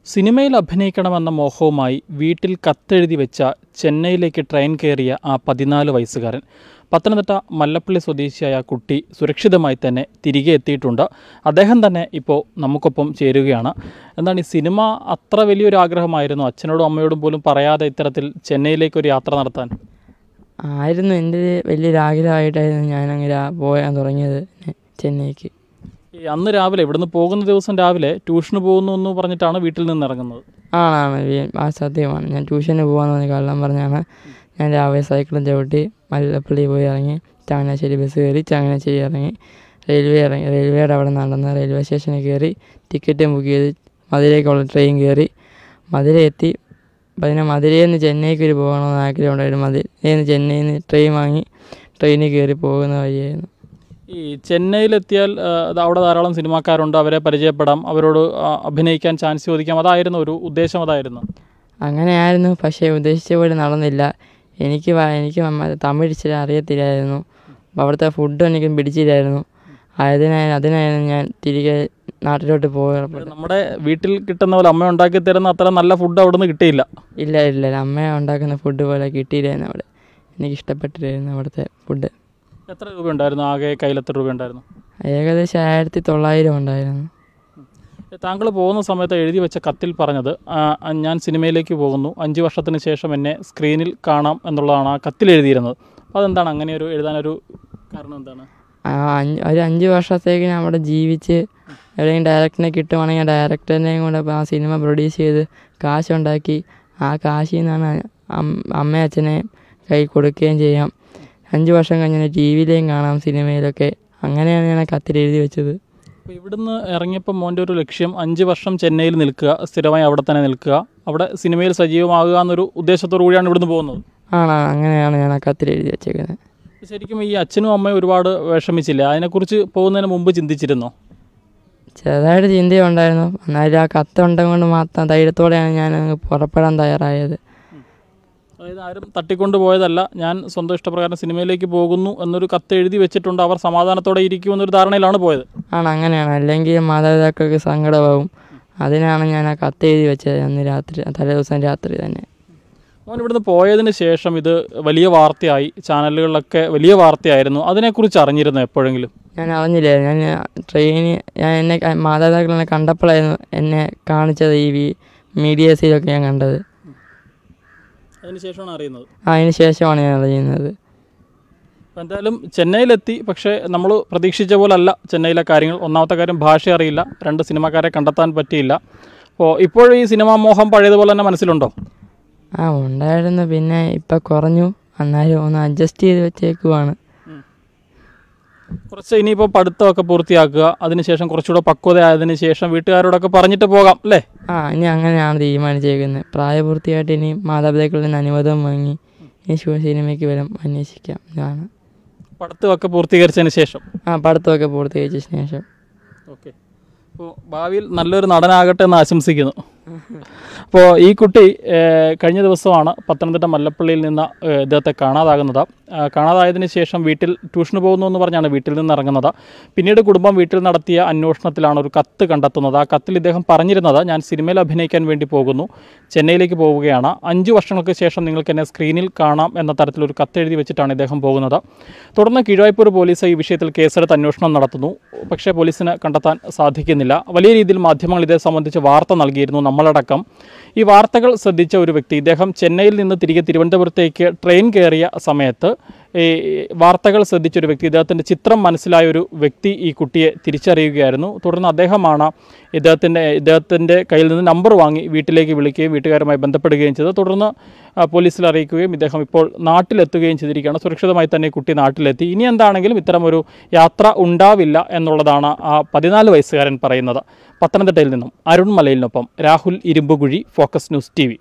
സിനിമയിൽ അഭിനയിക്കണമെന്ന മോഹവുമായി വീട്ടിൽ കത്തെഴുതി വെച്ച ചെന്നൈയിലേക്ക് ട്രെയിൻ കയറിയ ആ 14 വയസ്സുകാരൻ. പത്തനംതിട്ട മല്ലപ്പള്ളി സ്വദേശിയായ കുട്ടി സുരക്ഷിതമായി തന്നെ തിരികെ എത്തിയിട്ടുണ്ട്. അദ്ദേഹം തന്നെ ഇപ്പോൾ നമുക്കൊപ്പം ചേരുകയാണ്. എന്താണ്, ഈ സിനിമ അത്ര വലിയൊരു ആഗ്രഹമായിരുന്നു? അച്ഛനോടും അമ്മയോടും പോലും പറയാതെ ഇത്തരത്തിൽ ചെന്നൈയിലേക്കൊരു യാത്ര നടത്താൻ ആയിരുന്നു. എൻ്റെ വലിയൊരു ആഗ്രഹമായിട്ടായിരുന്നു ഞാനങ്ങനെ പോകാൻ തുടങ്ങിയത് ചെന്നൈക്ക്. അന്ന് രാവിലെ ഇവിടുന്ന് പോകുന്ന ദിവസം രാവിലെ ട്യൂഷന് പോകുന്നു എന്ന് പറഞ്ഞിട്ടാണ് വീട്ടിൽ നിന്ന് ഇറങ്ങുന്നത്. ആണ് ആ സത്യമാണ്. ഞാൻ ട്യൂഷന് പോകാമെന്ന് പറഞ്ഞ് കള്ളം പറഞ്ഞാണ് ഞാൻ രാവിലെ സൈക്കിളും ചവിട്ടി മല്ലപ്പള്ളി പോയി ഇറങ്ങി. ചങ്ങനാശ്ശേരി ബസ് കയറി ചങ്ങനാശ്ശേരി ഇറങ്ങി റെയിൽവേയുടെ അവിടെ നടന്ന് റെയിൽവേ സ്റ്റേഷനിൽ കയറി ടിക്കറ്റ് ബുക്ക് ചെയ്ത് മധുരയ്ക്കുള്ള ട്രെയിൻ കയറി മധുര എത്തി. പിന്നെ മധുരയിൽ നിന്ന് ചെന്നൈക്ക് പോകണമെന്ന് ആഗ്രഹമുണ്ടായിരുന്നു. മധുരയിൽ നിന്ന് ചെന്നൈയിൽ നിന്ന് ട്രെയിൻ വാങ്ങി ട്രെയിനിൽ കയറി പോകുന്ന വഴിയായിരുന്നു. ഈ ചെന്നൈയിലെത്തിയാൽ അവിടെ ധാരാളം സിനിമാക്കാരുണ്ട്, അവരെ പരിചയപ്പെടാം, അവരോട് അഭിനയിക്കാൻ ചാൻസ് ചോദിക്കാം, അതായിരുന്നു ഒരു ഉദ്ദേശം? അതായിരുന്നു അങ്ങനെയായിരുന്നു. പക്ഷേ ഉദ്ദേശിച്ച പോലെ നടന്നില്ല. എനിക്ക് തമിഴ് ഇച്ചിരി അറിയത്തില്ലായിരുന്നു. അവിടുത്തെ ഫുഡും എനിക്ക് പിടിച്ചില്ലായിരുന്നു. അതിനായിരുന്നു ഞാൻ തിരികെ നാട്ടിലോട്ട് പോകുക. നമ്മുടെ വീട്ടിൽ കിട്ടുന്ന പോലെ അമ്മ ഉണ്ടാക്കി തരുന്ന അത്ര നല്ല ഫുഡ് അവിടെ നിന്ന് കിട്ടിയില്ല. ഇല്ല അമ്മ ഉണ്ടാക്കുന്ന ഫുഡ് പോലെ കിട്ടിയില്ലായിരുന്നു അവിടെ. എനിക്ക് ഇഷ്ടപ്പെട്ടില്ലായിരുന്നു അവിടുത്തെ ഫുഡ്. എത്ര രൂപ ഉണ്ടായിരുന്നു? ആകെ കയ്യിൽ എത്ര രൂപ ഉണ്ടായിരുന്നു? ഏകദേശം 1900 ഉണ്ടായിരുന്നു. താങ്കൾ പോകുന്ന സമയത്ത് എഴുതി വെച്ച കത്തിൽ പറഞ്ഞത്, ഞാൻ സിനിമയിലേക്ക് പോകുന്നു, 5 വർഷത്തിന് ശേഷം എന്നെ സ്ക്രീനിൽ കാണാം എന്നുള്ളതാണ് ആ കത്തിൽ എഴുതിയിരുന്നത്. അപ്പോൾ അതെന്താണ് അങ്ങനെ ഒരു എഴുതാനൊരു കാരണം? എന്താണ്? ഒരു 5 വർഷത്തേക്ക് ഞാൻ അവിടെ ജീവിച്ച് എവിടെയെങ്കിലും ഡയറക്ടറിനെ കിട്ടുവാണെങ്കിൽ ഡയറക്ടറിനെയും കൂടെ ആ സിനിമ പ്രൊഡ്യൂസ് ചെയ്ത് കാശുണ്ടാക്കി ആ കാശിൽ നിന്നാണ് അമ്മയും അച്ഛനെ കൈ കൊടുക്കുകയും ചെയ്യാം. 5 വർഷം കഴിഞ്ഞാൽ ടി വിയിലേയും കാണാം, സിനിമയിലൊക്കെ. അങ്ങനെയാണ് ഞാൻ ആ കത്തിൽ എഴുതി വെച്ചത്. അപ്പോൾ ഇവിടുന്ന് ഇറങ്ങിയപ്പോൾ മോൻ്റെ ഒരു ലക്ഷ്യം 5 വർഷം ചെന്നൈയിൽ നിൽക്കുക, സ്ഥിരമായി അവിടെ തന്നെ നിൽക്കുക, അവിടെ സിനിമയിൽ സജീവമാകുക എന്നൊരു ഉദ്ദേശത്തോടു കൂടിയാണ് ഇവിടുന്ന് പോകുന്നത്. അങ്ങനെയാണ് ഞാൻ ആ കത്തിൽ എഴുതി വെച്ചേക്കുന്നത്. ശരിക്കും ഈ അച്ഛനും അമ്മയും ഒരുപാട് വിഷമിച്ചില്ല? അതിനെക്കുറിച്ച് പോകുന്നതിന് മുമ്പ് ചിന്തിച്ചിരുന്നോ? ചെറുതായിട്ട് ചിന്തയുണ്ടായിരുന്നു. എന്നാലും ആ കത്തുണ്ടെങ്കിൽ മാത്രം ധൈര്യത്തോടെയാണ് ഞാൻ അങ്ങ് പുറപ്പെടാൻ തയ്യാറായത്. അതായത് ആരും തട്ടിക്കൊണ്ട് പോയതല്ല, ഞാൻ സ്വന്തം ഇഷ്ടപ്രകാരം സിനിമയിലേക്ക് പോകുന്നു എന്നൊരു കത്ത് എഴുതി വെച്ചിട്ടുണ്ട്, അവർ സമാധാനത്തോടെ ഇരിക്കുമെന്നൊരു ധാരണയിലാണ് പോയത്. അങ്ങനെയാണ്. അല്ലെങ്കിൽ മാതാപിതാക്കൾക്ക് സങ്കടമാവും. അതിനാണ് ഞാൻ ആ കത്ത് എഴുതി വെച്ചത് അന്ന് രാത്രി, തലേദിവസം രാത്രി തന്നെ. മോൻ ഇവിടുന്ന് പോയതിന് ശേഷം ഇത് വലിയ വാർത്തയായി, ചാനലുകളിലൊക്കെ വലിയ വാർത്തയായിരുന്നു. അതിനെക്കുറിച്ച് അറിഞ്ഞിരുന്നോ എപ്പോഴെങ്കിലും? ഞാൻ അറിഞ്ഞില്ല. എന്നെ മാതാപിതാക്കളെ കണ്ടപ്പോഴായിരുന്നു എന്നെ കാണിച്ചത് ഈ മീഡിയസിലൊക്കെ ഞാൻ കണ്ടത്. അതിനുശേഷമാണ് അറിയുന്നത്? അതിന് ശേഷമാണ് ഞാൻ അറിയുന്നത്. അപ്പോൾ എന്തായാലും ചെന്നൈയിലെത്തി. പക്ഷേ നമ്മൾ പ്രതീക്ഷിച്ച പോലെ അല്ല ചെന്നൈയിലെ കാര്യങ്ങൾ. ഒന്നാമത്തെ കാര്യം, ഭാഷ അറിയില്ല. 2 സിനിമാക്കാരെ കണ്ടെത്താൻ പറ്റിയില്ല. അപ്പോൾ ഇപ്പോഴും ഈ സിനിമാ മോഹം പഴയതുപോലെ തന്നെ മനസ്സിലുണ്ടോ? ഉണ്ടായിരുന്നു. പിന്നെ ഇപ്പം കുറഞ്ഞു. എന്നാലും ഒന്ന് അഡ്ജസ്റ്റ് ചെയ്ത് വെച്ചേക്കുവാണ്. കുറച്ച് ഇനിയിപ്പോൾ പഠിത്തമൊക്കെ പൂർത്തിയാക്കുക, അതിനുശേഷം കുറച്ചുകൂടെ പക്വതയായതിനു ശേഷം വീട്ടുകാരോടൊക്കെ പറഞ്ഞിട്ട് പോകാം അല്ലേ? ഇനി അങ്ങനെയാണ് തീരുമാനിച്ചേക്കുന്നത്. പ്രായപൂർത്തിയായിട്ട് ഇനി മാതാപിതാക്കളിൽ നിന്ന് അനുവാദം വാങ്ങി ഇനി സിനിമയ്ക്ക് വരാൻ അന്വേഷിക്കാം. പഠിത്തമൊക്കെ പൂർത്തീകരിച്ചതിന് ശേഷം? പഠിത്തമൊക്കെ പൂർത്തീകരിച്ച ശേഷം. ഓക്കെ. അപ്പോൾ ഭാവിയിൽ നല്ലൊരു നടനാകട്ടെ എന്ന് ആശംസിക്കുന്നു. അപ്പോൾ ഈ കുട്ടി കഴിഞ്ഞ ദിവസമാണ് പത്തനംതിട്ട മല്ലപ്പള്ളിയിൽ നിന്ന് ഇദ്ദേഹത്തെ കാണാതാകുന്നത്. കാണാതായതിനു ശേഷം വീട്ടിൽ ട്യൂഷന് പോകുന്നു എന്ന് പറഞ്ഞാണ് വീട്ടിൽ നിന്ന് ഇറങ്ങുന്നത്. പിന്നീട് കുടുംബം വീട്ടിൽ നടത്തിയ അന്വേഷണത്തിലാണ് ഒരു കത്ത് കണ്ടെത്തുന്നത്. ആ കത്തിൽ ഇദ്ദേഹം പറഞ്ഞിരുന്നത്, ഞാൻ സിനിമയിൽ അഭിനയിക്കാൻ വേണ്ടി പോകുന്നു, ചെന്നൈയിലേക്ക് പോവുകയാണ്, 5 വർഷങ്ങൾക്ക് ശേഷം നിങ്ങൾക്ക് എന്നെ സ്ക്രീനിൽ കാണാം എന്ന തരത്തിലൊരു കത്ത് എഴുതി വെച്ചിട്ടാണ് ഇദ്ദേഹം പോകുന്നത്. തുടർന്ന് കീഴായ്പൂർ പോലീസ് ഈ വിഷയത്തിൽ കേസെടുത്ത് അന്വേഷണം നടത്തുന്നു. പക്ഷേ പോലീസിന് കണ്ടെത്താൻ സാധിക്കുന്നില്ല. വലിയ രീതിയിൽ മാധ്യമങ്ങൾ ഇതേ സംബന്ധിച്ച് വാർത്ത നൽകിയിരുന്നു, നമ്മളടക്കം. ഈ വാർത്തകൾ ശ്രദ്ധിച്ച ഒരു വ്യക്തി, ഇദ്ദേഹം ചെന്നൈയിൽ നിന്ന് തിരികെ തിരുവനന്തപുരത്തേക്ക് ട്രെയിൻ കയറിയ സമയത്ത് ഈ വാർത്തകൾ ശ്രദ്ധിച്ചൊരു വ്യക്തി, ഇദ്ദേഹത്തിൻ്റെ ചിത്രം മനസ്സിലായൊരു വ്യക്തി ഈ കുട്ടിയെ തിരിച്ചറിയുകയായിരുന്നു. തുടർന്ന് അദ്ദേഹമാണ് ഇദ്ദേഹത്തിൻ്റെ കയ്യിൽ നിന്ന് നമ്പർ വാങ്ങി വീട്ടിലേക്ക് വിളിക്കുകയും വീട്ടുകാരുമായി ബന്ധപ്പെടുകയും ചെയ്തത്. തുടർന്ന് പോലീസിൽ അറിയിക്കുകയും ഇദ്ദേഹം ഇപ്പോൾ നാട്ടിലെത്തുകയും ചെയ്തിരിക്കുകയാണ്. സുരക്ഷിതമായി തന്നെ കുട്ടി നാട്ടിലെത്തി. ഇനി എന്താണെങ്കിലും ഇത്തരമൊരു യാത്ര ഉണ്ടാവില്ല എന്നുള്ളതാണ് ആ 14 വയസ്സുകാരൻ പറയുന്നത്. പത്തനംതിട്ടയിൽ നിന്നും അരുൺ മലയിലിനൊപ്പം Rahul Irumbukuzhi, focus news TV.